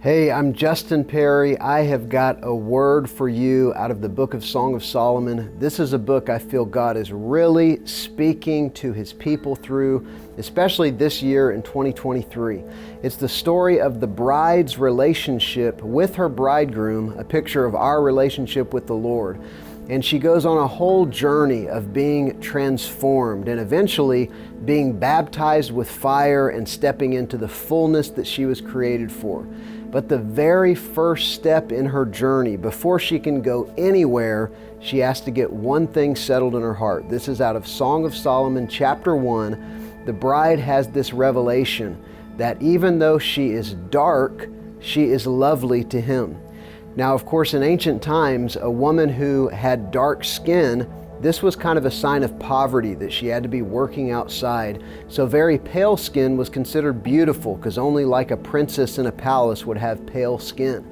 Hey, I'm Justin Perry. I have got a word for you out of the book of Song of Solomon. This is a book I feel God is really speaking to His people through, especially this year in 2023. It's the story of the bride's relationship with her bridegroom, a picture of our relationship with the Lord. And she goes on a whole journey of being transformed and eventually being baptized with fire and stepping into the fullness that she was created for. But the very first step in her journey, before she can go anywhere, she has to get one thing settled in her heart. This is out of Song of Solomon, chapter 1. The bride has this revelation that even though she is dark, she is lovely to him. Now, of course, in ancient times, a woman who had dark skin, this was kind of a sign of poverty, that she had to be working outside. So very pale skin was considered beautiful, because only like a princess in a palace would have pale skin.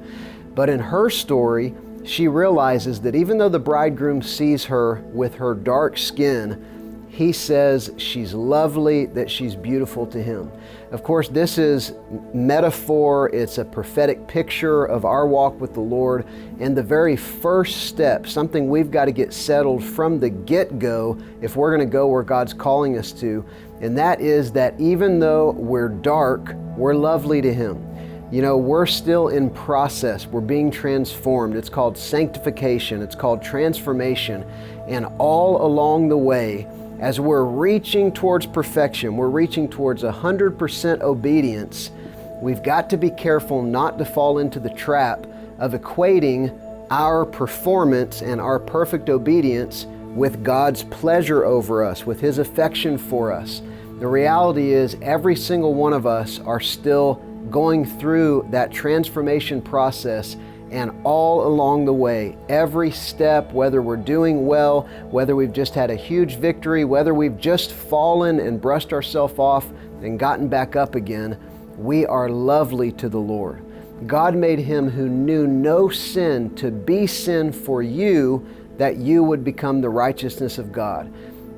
But in her story, she realizes that even though the bridegroom sees her with her dark skin, he says she's lovely, that she's beautiful to him. Of course, this is metaphor. It's a prophetic picture of our walk with the Lord. And the very first step, something we've got to get settled from the get-go if we're going to go where God's calling us to, and that is that even though we're dark, we're lovely to Him. You know, we're still in process. We're being transformed. It's called sanctification. It's called transformation. And all along the way, as we're reaching towards perfection, we're reaching towards 100% obedience, we've got to be careful not to fall into the trap of equating our performance and our perfect obedience with God's pleasure over us, with His affection for us. The reality is every single one of us are still going through that transformation process. And all along the way, every step, whether we're doing well, whether we've just had a huge victory, whether we've just fallen and brushed ourselves off and gotten back up again, we are lovely to the Lord. God made Him who knew no sin to be sin for you, that you would become the righteousness of God.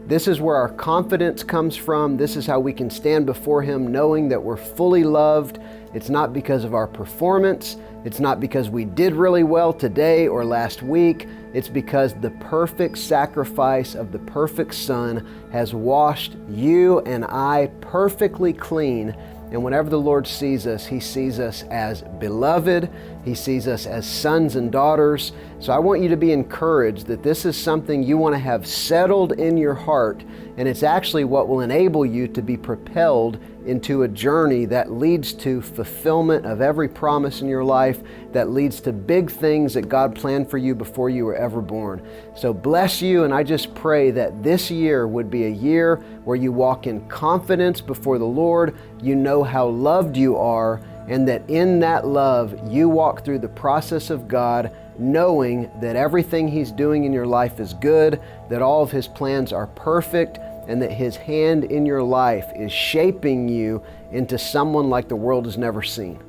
This is where our confidence comes from. This is how we can stand before Him knowing that we're fully loved. It's not because of our performance. It's not because we did really well today or last week. It's because the perfect sacrifice of the perfect Son has washed you and I perfectly clean. And whenever the Lord sees us, He sees us as beloved. He sees us as sons and daughters. So I want you to be encouraged that this is something you want to have settled in your heart. And it's actually what will enable you to be propelled into a journey that leads to fulfillment of every promise in your life, that leads to big things that God planned for you before you were ever born. So bless you, and I just pray that this year would be a year where you walk in confidence before the Lord, you know how loved you are, and that in that love you walk through the process of God, knowing that everything He's doing in your life is good, that all of His plans are perfect, and that His hand in your life is shaping you into someone like the world has never seen.